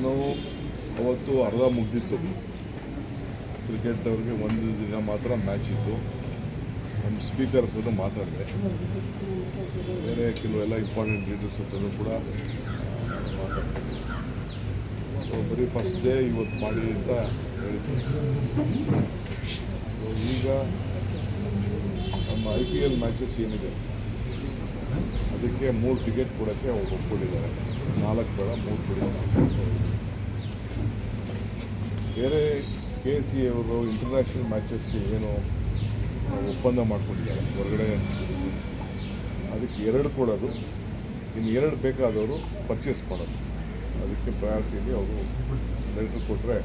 ನಾನು ಅವತ್ತು ಅರ್ಧ ಮುಗ್ದಿತ್ತು. ಕ್ರಿಕೆಟ್ ಅವ್ರಿಗೆ ಒಂದು ದಿನ ಮಾತ್ರ ಮ್ಯಾಚ್ ಇತ್ತು. ನಮ್ಮ ಸ್ಪೀಕರ್ ಹತ್ರ ಮಾತಾಡಿದೆ. ಬೇರೆ ಕೆಲವೆಲ್ಲ ಇಂಪಾರ್ಟೆಂಟ್ ಲೀಡರ್ಸ್ ಹತ್ರನೂ ಕೂಡ ಮಾತಾಡ್ತೀನಿ. ಸೊ ಬರೀ ಫಸ್ಟ್ ಡೇ ಇವತ್ತು ಮಾಡಿ ಅಂತ ಹೇಳಿದ್ದೀನಿ. ಸೊ ಈಗ ನಮ್ಮ IPL ಮ್ಯಾಚಸ್ ಏನಿದೆ ಅದಕ್ಕೆ 3 ಟಿಕೆಟ್ ಕೊಡೋಕ್ಕೆ ಅವ್ರು ಒಪ್ಕೊಂಡಿದ್ದಾರೆ. 4 ಬೇಡ 3 ಕೊಡಿ. ಬೇರೆ KC ಅವರು ಇಂಟರ್ನ್ಯಾಷನಲ್ ಮ್ಯಾಚಸ್ಗೆ ಏನು ಒಪ್ಪಂದ ಮಾಡ್ಕೊಂಡಿದ್ದಾರೆ ಹೊರಗಡೆ, ಅದಕ್ಕೆ 2 ಕೊಡೋದು, ಇನ್ನು 2 ಬೇಕಾದವರು ಪರ್ಚೇಸ್ ಮಾಡೋದು. ಅದಕ್ಕೆ ಪ್ರಯಾರಿಟಿಯಲ್ಲಿ ಅವರು ಲೆಟ್ರ್ ಕೊಟ್ಟರೆ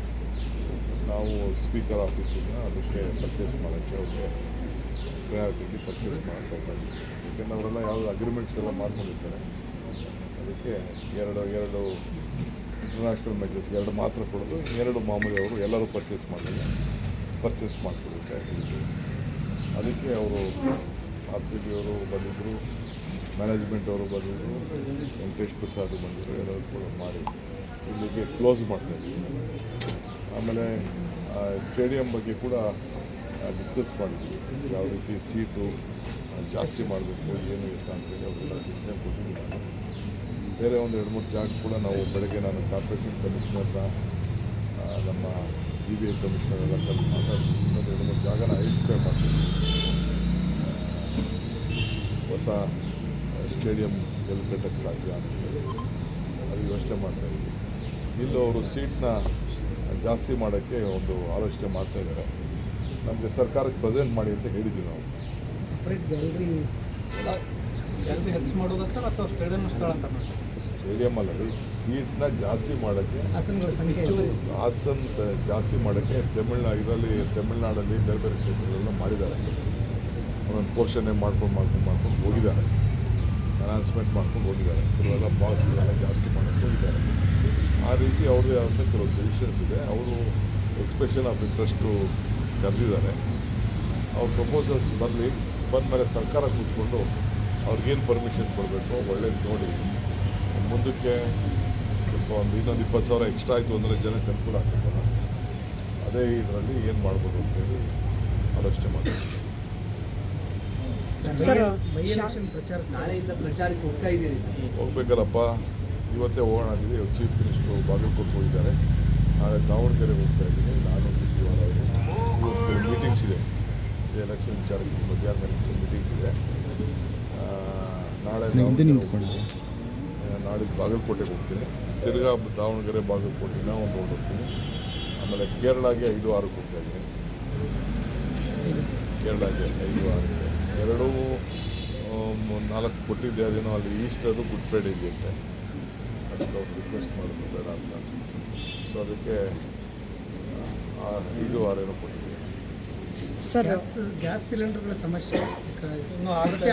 ನಾವು ಸ್ಪೀಕರ್ ಆಫೀಸಿಂದ ಅದಕ್ಕೆ ಪರ್ಚೇಸ್ ಮಾಡೋಕ್ಕೆ ಅವ್ರಿಗೆ ಪ್ರಯಾರಿಟಿಗೆ ಪರ್ಚೇಸ್ ಮಾಡೋಕ್ಕಾಗಲ್ಲ. ಯಾಕೆಂದರೆ ಅವರೆಲ್ಲ ಯಾವುದೋ ಅಗ್ರಿಮೆಂಟ್ಸ್ ಎಲ್ಲ ಮಾಡ್ಕೊಂಡಿರ್ತಾರೆ. ಅದಕ್ಕೆ ಎರಡು ಇಂಟರ್ನ್ಯಾಷನಲ್ ಮ್ಯಾಚಸ್ 2 ಮಾತ್ರ ಕೊಡೋದು, 2 ಮಾಮೂಲಿ ಅವರು ಎಲ್ಲರೂ ಪರ್ಚೇಸ್ ಮಾಡಿಕೊಡುತ್ತೆ. ಅದಕ್ಕೆ ಅವರು RCB ಅವರು ಬಂದಿದ್ದರು, ಮ್ಯಾನೇಜ್ಮೆಂಟ್ ಅವರು ಬಂದಿದ್ದರು, ವೆಂಕಟೇಶ್ ಪ್ರಸಾದ್ ಬಂದಿದ್ದರು, ಎಲ್ಲರೂ ಕೂಡ ಮಾಡಿ ಇಲ್ಲಿಗೆ ಕ್ಲೋಸ್ ಮಾಡ್ತಾಯಿದ್ವಿ. ಆಮೇಲೆ ಸ್ಟೇಡಿಯಂ ಬಗ್ಗೆ ಕೂಡ ಡಿಸ್ಕಸ್ ಮಾಡಿದ್ವಿ. ಯಾವ ರೀತಿ ಸೀಟು ಜಾಸ್ತಿ ಮಾಡಬೇಕು ಏನು ಇಲ್ಲ ಅಂತೇಳಿ ಅವರೆಲ್ಲ ಸೂಚನೆ ಕೊಟ್ಟಿದ್ದೀನಿ. ಬೇರೆ ಒಂದು 2-3 ಜಾಗ ಕೂಡ ನಾವು ಬೆಳಗ್ಗೆ ನಾನು ಕಾರ್ಪೊರೇಷನ್ ಕಮಿಷನರ್ನ ನಮ್ಮ DBA ಕಮಿಷನರ್ ಎಲ್ಲ ಕರೆದು ಮಾತಾಡ್ತೀನಿ. ಇನ್ನೊಂದು 2-3 ಜಾಗನ ಐಡೆಂಟಿಫೈ ಮಾಡ್ತೀನಿ. ಹೊಸ ಸ್ಟೇಡಿಯಂ ಎಲ್ಲಿ ಕಟ್ಟಕ್ಕೆ ಸಾಧ್ಯ ಅಂತೇಳಿ ಅದು ಯೋಚನೆ ಮಾಡ್ತಾಯಿದ್ವಿ. ಇಲ್ಲೂ ಅವರು ಸೀಟ್ನ ಜಾಸ್ತಿ ಮಾಡೋಕ್ಕೆ ಒಂದು ಆಲೋಚನೆ ಮಾಡ್ತಾಯಿದ್ದಾರೆ. ನಮಗೆ ಸರ್ಕಾರಕ್ಕೆ ಪ್ರೆಸೆಂಟ್ ಮಾಡಿ ಅಂತ ಹೇಳಿದ್ವಿ. ನಾವು ಸಪ್ರೇಟ್ ಗ್ಯಾಲರಿ ಹೆಚ್ಚು ಮಾಡೋದಾ ಸರ್ ಅಥವಾ ಸ್ಟೇಡಿಯಂ ಸ್ಥಳ ಅಂತ ಸರ್? ಸ್ಟೇಡಿಯಂ ಅಲ್ಲದೆ ಸೀಟ್ನ ಜಾಸ್ತಿ ಮಾಡೋಕ್ಕೆ, ಆಸನಗಳ ಸಂಖ್ಯೆ ಆಸನ ಜಾಸ್ತಿ ಮಾಡೋಕ್ಕೆ ತಮಿಳ್ನಾಡಲ್ಲಿ ಬೇರೆ ಬೇರೆ ಸ್ಟೇಟ್ಗಳೆಲ್ಲ ಮಾಡಿದ್ದಾರೆ. ಒಂದೊಂದು ಪೋರ್ಷನ್ನೇ ಮಾಡ್ಕೊಂಡು ಹೋಗಿದ್ದಾರೆ, ಅನೌನ್ಸ್ಮೆಂಟ್ ಮಾಡ್ಕೊಂಡು ಹೋಗಿದ್ದಾರೆ. ಕೆಲವೆಲ್ಲ ಬಾಕ್ಸ್ಗಳೆಲ್ಲ ಜಾಸ್ತಿ ಮಾಡೋಕ್ಕೆ ಹೋಗಿದ್ದಾರೆ. ಆ ರೀತಿ ಅವ್ರದ್ದೇ ಆದಂಥ ಕೆಲವು ಸಜೆಷನ್ಸ್ ಇದೆ. ಅವರು ಎಕ್ಸ್ಪ್ರೆಷನ್ ಆಫ್ ಇಂಟ್ರೆಸ್ಟು ಕರೆದಿದ್ದಾರೆ. ಅವ್ರ ಪ್ರಪೋಸಲ್ಸ್ ಬಂದಮೇಲೆ ಸರ್ಕಾರ ಕೂತ್ಕೊಂಡು ಅವ್ರಿಗೇನು ಪರ್ಮಿಷನ್ ಕೊಡಬೇಕು ಒಳ್ಳೇದು ನೋಡಿ ಮುಂದಕ್ಕೆ ಸ್ವಲ್ಪ ಇನ್ನೊಂದು 20,000 ಎಕ್ಸ್ಟ್ರಾ ಆಯಿತು ಅಂದರೆ ಜನಕ್ಕೆ ಅನುಕೂಲ ಆಗ್ತದಲ್ಲ. ಅದೇ ಇದರಲ್ಲಿ ಏನು ಮಾಡ್ಬೋದು ಅಂತೇಳಿ ಆಲೋಚನೆ ಮಾಡ್ತೀವಿ. ನಾಳೆಯಿಂದ ಪ್ರಚಾರಕ್ಕೆ ಹೋಗ್ತಾ ಇದ್ದೀರಿ? ಹೋಗ್ಬೇಕಲ್ಲಪ್ಪ, ಇವತ್ತೇ ಹೋಗೋಣ ಅಂತಿದೆ. ಚೀಫ್ ಮಿನಿಸ್ಟ್ರು ಬಾಗಲಕೋಟೆ ಹೋಗಿದ್ದಾರೆ. ನಾಳೆ ದಾವಣಗೆರೆಗೆ ಹೋಗ್ತಾ ಇದ್ದೀನಿ. ನಾನು ಜೀವನ ಅವರು ಇವತ್ತು ಮೀಟಿಂಗ್ಸ್ ಇದೆ. ಎಲೆಕ್ಷನ್ ವಿಚಾರಕ್ಕೆ ಮಧ್ಯಾಹ್ನ ಮೀಟಿಂಗ್ಸ್ ಇದೆ. ನಾಳೆ ಬಾಗಲಕೋಟೆಗೆ ಹೋಗ್ತೀನಿ. ತಿರ್ಗಾ ದಾವಣಗೆರೆ ಬಾಗಲಕೋಟೆನ ಒಂದು ಹೋಗ್ತೀನಿ. ಆಮೇಲೆ ಕೇರಳಗೆ 5-6 ಹೋಗ್ತಾ ಇದ್ದೀನಿ. ಕೇರಳಗೆ 5-6 2-4 ಕೊಟ್ಟಿದ್ದೆ. ಅದೇನೋ ಅಲ್ಲಿ ಈಸ್ಟರು ಗುಡ್ ಫ್ರೈಡೇ ಇದೆಯಂತೆ. ಅದಕ್ಕೆ ಅವ್ರು ರಿಕ್ವೆಸ್ಟ್ ಮಾಡೋದು ಬೇಡ ಅಂತ. ಸೊ ಅದಕ್ಕೆ 5-6 ಏನೋ ಕೊಟ್ಟಿದ್ದೀವಿ. ಸರ್, ಗ್ಯಾಸ್ ಸಿಲಿಂಡರ್ಗಳ ಸಮಸ್ಯೆ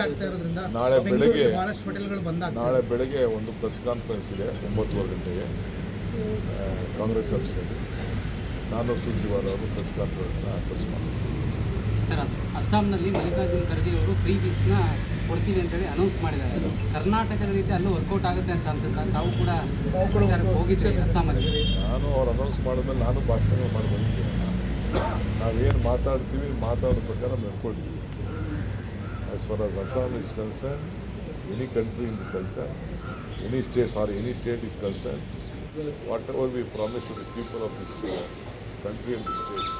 ಆಗ್ತಾ ಇರೋದ್ರಿಂದ ನಾಳೆ ಬೆಳಗ್ಗೆ ಬಹಳಷ್ಟು ಹೋಟೆಲ್ಗಳು ಬಂದಾಗ ನಾಳೆ ಬೆಳಗ್ಗೆ ಒಂದು ಪ್ರೆಸ್ ಕಾನ್ಫರೆನ್ಸ್ ಇದೆ 9:30 ಗಂಟೆಗೆ ಕಾಂಗ್ರೆಸ್ ಆಫೀಸಲ್ಲಿ. ನಾನು ಸುರ್ಜಿವಾಲ ಅವರು ಪ್ರೆಸ್ ಕಾನ್ಫರೆನ್ಸ್ನ ಪ್ರೆಸ್ ಮಾಡ್ತೀನಿ. ಸರ್, ಅಸ್ಸಾಂನಲ್ಲಿ ಮಲ್ಲಿಕಾರ್ಜುನ್ ಖರ್ಗೆ ಅವರು ಫ್ರೀ ಬೀಸ್ನ ಕೊಡ್ತೀವಿ ಅಂತೇಳಿ ಅನೌನ್ಸ್ ಮಾಡಿದ್ದಾರೆ. ಕರ್ನಾಟಕದ ರೀತಿ ಅಲ್ಲೂ ವರ್ಕೌಟ್ ಆಗುತ್ತೆ ಅಂತ ಅನ್ಸುತ್ತೆ. ತಾವು ಕೂಡ ಪ್ರಚಾರಕ್ಕೆ ಹೋಗಿದ್ದೆ ಅಸ್ಸಾಮಲ್ಲಿ. ನಾನು ಅವ್ರು ಅನೌನ್ಸ್ ಮಾಡಿದ್ಮೇಲೆ ನಾನು ಭಾಷಣ ಮಾಡಿ ಬಂದಿದ್ದೀನಿ. ನಾವೇನು ಮಾತಾಡ್ತೀವಿ ಮಾತಾಡೋ ಪ್ರಕಾರ ನಡ್ಕೊಳ್ತೀವಿ. As far as Assam is concern, any country in concern, any state is concern, whatever we promise to the people of this country and the state,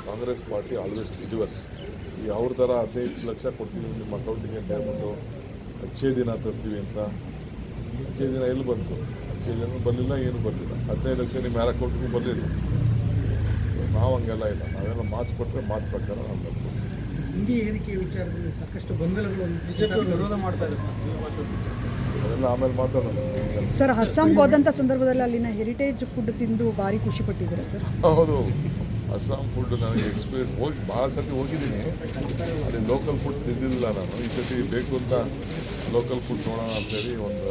Congress party always delivers. ಈ ಅವ್ರ ಥರ 15 ಲಕ್ಷ ಕೊಡ್ತೀವಿ ನಿಮ್ಮ ಅಕೌಂಟಿಗೆ ಅಂತ ಹೇಳ್ಬಿಟ್ಟು ಅಚ್ಚೇ ದಿನ ತರ್ತೀವಿ ಅಂತ. ಅಚ್ಚೇ ದಿನ ಎಲ್ಲಿ ಬಂತು? ಅಚ್ಚೇ ದಿನ ಬರಲಿಲ್ಲ, ಏನು ಬರಲಿಲ್ಲ. 15 ಲಕ್ಷ ನಿಮ್ಮ ಯಾರ ಅಕೌಂಟಿಗೂ ಬರಲಿಲ್ಲ. ನಾವು ಹಂಗೆಲ್ಲ ಇಲ್ಲ. ನಾವೆಲ್ಲ ಮಾತು ಕೊಟ್ಟರೆ ಮಾತು ಪ್ರಕಾರ ನಾವು ಬರ್ತೀವಿ. ಹಿಂದಿ ಏರಿಕೆ ವಿಚಾರದಲ್ಲಿ ಸಾಕಷ್ಟು ಗೊಂದಲಗಳು ವಿರೋಧ ಮಾಡ್ತಾ ಇದ್ದಾರೆ. ಅದೆಲ್ಲ ಆಮೇಲೆ ಮಾತಾಡೋಣ. ಸರ್, ಅಸ್ಸಾಂಗೆ ಹೋದಂಥ ಸಂದರ್ಭದಲ್ಲಿ ಅಲ್ಲಿನ ಹೆರಿಟೇಜ್ ಫುಡ್ ತಿಂದು ಭಾರಿ ಖುಷಿ ಪಟ್ಟಿದ್ದೀರಾ ಸರ್? ಹೌದು, ಅಸ್ಸಾಂ ಫುಡ್ ನನಗೆ ಎಕ್ಸ್ಪೀರಿಯನ್ಸ್ ಭಾಳ ಸತಿ ಹೋಗಿದ್ದೀನಿ. ಅಲ್ಲಿ ಲೋಕಲ್ ಫುಡ್ ತಿಂದಿಲ್ಲ ನಾನು. ಈ ಸತಿ ಬೇಕು ಅಂತ ಲೋಕಲ್ ಫುಡ್ ನೋಡೋಣ ಅಂತೇಳಿ ಒಂದು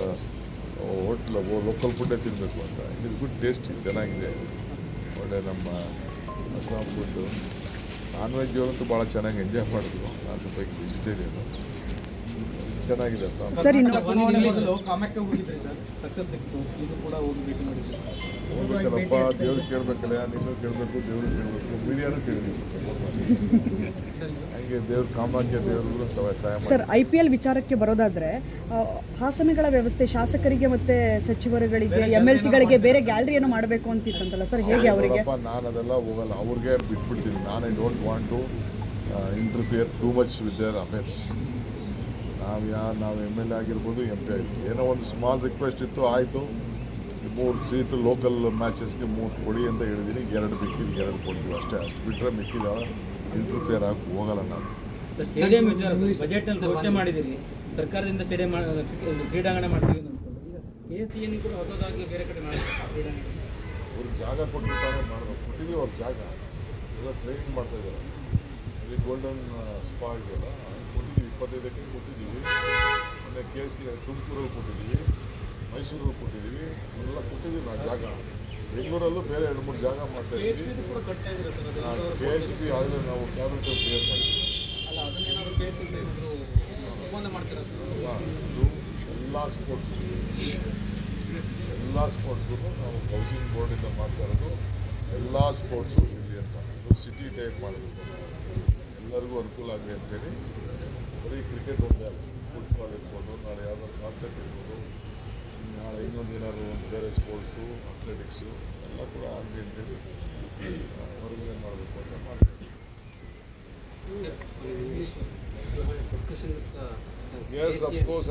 ಹೋಟ್ಲ್ ಲೋಕಲ್ ಫುಡ್ಡೇ ತಿನ್ನಬೇಕು ಅಂತ. ಇದು ಗುಡ್ ಟೇಸ್ಟ್ ಚೆನ್ನಾಗಿದೆ. ಒಳ್ಳೆ ನಮ್ಮ ಅಸ್ಸಾಂ ಫುಡ್ಡು. ನಾನ್ ವೆಜ್ ಅಂತೂ ಭಾಳ ಚೆನ್ನಾಗಿ ಎಂಜಾಯ್ ಮಾಡಿದ್ರು. ನಾನು ಸ್ವಲ್ಪ ವೆಜಿಟೇರಿಯನು. ಚೆನ್ನಾಗಿದೆ ಅಸ್ಸಾಂ. ಸರ್ ಇನ್ನು ಚುನಾವಣೆ ಮೊದಲು ಕಾಮೆಕ್ಕೆ ಹೋಗಿದ್ರಿ ಸರ್, ಸಕ್ಸಸ್ ಸಿಕ್ತು. ಇದು ಕೂಡ ಹೋಗಿ ಭೇಟಿ ಮಾಡಿದ್ರಿ. ಹೋಗ್ಬೇಕಲ್ಲಪ್ಪ, ದೇವ್ರಿಗೆ ಕೇಳಬೇಕಲ್ಲ, ನೀನು ಕೇಳಬೇಕು, ದೇವ್ರಿಗೆ ಕೇಳಬೇಕು, ಮೀಡಿಯಾನು ಕೇಳಬೇಕು. ಹಂಗೆ ದೇವ್ರ ಕಾಮಾಗ್ಯ ದೇವ್ರಿಗೂ ಸಹಾಯ ಮಾಡಿ. ಸರ್ IPL ವಿಚಾರಕ್ಕೆ ಬರೋದಾದ್ರೆ ಹಾಸನಗಳ ವ್ಯವಸ್ಥೆ ಶಾಸಕರಿಗೆ ಮತ್ತೆ ಸಚಿವರುಗಳಿಗೆ MLCಗಳಿಗೆ ಬೇರೆ ಗ್ಯಾಲರಿಯನ್ನು ಮಾಡಬೇಕು ಅಂತಿತ್ತಂತಲ್ಲ ಸರ್, ಹೇಗೆ ಅವರಿಗೆ? ನಾನು ಅದೆಲ್ಲ ಹೋಗಲ್ಲ, ಅವ್ರಿಗೆ ಬಿಟ್ಬಿಡ್ತೀನಿ. ನಾನು I don't want to interfere too much with their affairs. ನಾವು MLA ಆಗಿರ್ಬೋದು, MP ಆಗಿರ್ಬೋದು, ಏನೋ ಒಂದು ಸ್ಮಾಲ್ ರಿಕ್ವೆಸ್ಟ್ ಇತ್ತು, ಆಯಿತು. 3 ಸೀಟು ಲೋಕಲ್ ಮ್ಯಾಚಸ್ಗೆ 3 ಕೊಡಿ ಅಂತ ಹೇಳಿದ್ದೀನಿ. 2 ಬಿಕ್ಕಿದ್ದು 2 ಕೊಡ್ತೀವಿ ಅಷ್ಟೇ. ಅಷ್ಟು ಬಿಟ್ಟರೆ ಮಿಕ್ಕಿದ ಇಂಟರ್ಫಿಯರ್ ಆಗಿ ಹೋಗಲ್ಲ ನಾನು. ಸ್ಟೇಡಿಯಂ ವಿಚಾರ ಬಜೆಟ್ ಅಲ್ಲಿ ಘೋಷಣೆ ಮಾಡಿದಿರಿ, ಸರ್ಕಾರದಿಂದ ಸ್ಟೇಡಿಯಂ ಕ್ರೀಡಾಂಗಣ ಮಾಡ್ತೀವಿ ಅಂದ್ಕೊಂಡು. ಈಗ KCN ಕೂಡ ಹೊಸದಾಗಿ ಬೇರೆ ಕಡೆ ಮಾಡ್ತಾರೆ ಕ್ರೀಡಾಂಗಣ. ಅವ್ರಿಗೆ ಜಾಗ ಕೊಟ್ಬಿಟ್ಟಾರೆ ಮಾಡಬೇಕು. ಕೊಟ್ಟಿದ್ದೀವಿ ಅವ್ರ ಜಾಗ, ಎಲ್ಲ ಟ್ರೈನಿಂಗ್ ಮಾಡ್ತಾ ಇದ್ದಾರೆ. ಇಲ್ಲಿ ಗೋಲ್ಡನ್ ಸ್ಪಾ ಇದೆಯಲ್ಲ, ಕೊಟ್ಟಿದ್ದೀವಿ. 25 ಕೊಟ್ಟಿದ್ದೀವಿ. ಮೊನ್ನೆ ತುಮಕೂರಲ್ಲಿ ಕೊಟ್ಟಿದ್ದೀವಿ, ಮೈಸೂರಲ್ಲಿ ಕೊಟ್ಟಿದ್ದೀವಿ, ಎಲ್ಲ ಕೊಟ್ಟಿದ್ದೀವಿ ನಾವು ಜಾಗ. ಬೆಂಗಳೂರಲ್ಲೂ ಬೇರೆ 2-3 ಜಾಗ ಮಾಡ್ತಾ ಇದ್ದೀವಿ. ಕೂಡ ಕಟ್ತಾ ಇದ್ದೀರಾ ಸರ್? KHP ಆದರೆ ನಾವು ಕ್ಯಾಬಿನೆಟ್ ಕ್ಲಿಯರ್ ಮಾಡಿದ್ದೀವಿ. ಅಲ್ಲ, ಅದನ್ನೇನಾದ್ರು ಕೇಸಿಂದ ಏನಾದರೂ ಒಪ್ಪಂದ ಮಾಡ್ತೀರಾ ಸರ್? ಇದು ಎಲ್ಲ ಸ್ಪೋರ್ಟ್ಸ್ಗೂ ನಾವು ಹೌಸಿಂಗ್ ಬೋರ್ಡಿಂದ ಮಾಡ್ತಾ ಇರೋದು. ಎಲ್ಲ ಸ್ಪೋರ್ಟ್ಸು ಇಲ್ಲಿ ಅಂತ ಇದು ಸಿಟಿ ಟೈಪ್ ಮಾಡಬೇಕು, ಎಲ್ಲರಿಗೂ ಅನುಕೂಲ ಆಗಲಿ ಅಂತೇಳಿ. ಬರೀ ಕ್ರಿಕೆಟ್ ಒಂದೇ ಅಲ್ಲ, ಫುಟ್ಬಾಲ್ ಇರ್ಬೋದು, ನಾಳೆ ಯಾವ್ದಾದ್ರು ಕಾನ್ಸರ್ಟ್ ಇರ್ಬೋದು, ನಾಳೆ ಇನ್ನೊಂದು ಏನಾದ್ರು ಒಂದು ಬೇರೆ ಸ್ಪೋರ್ಟ್ಸು, ಅಥ್ಲೆಟಿಕ್ಸು ಎಲ್ಲ ಕೂಡ ಆಗಲಿ ಅಂತೇಳಿ ಹೊರಗಡೆ ಮಾಡಬೇಕು ಅಂತ ಮಾಡ್ತೀವಿ. discussion with Yes, of course.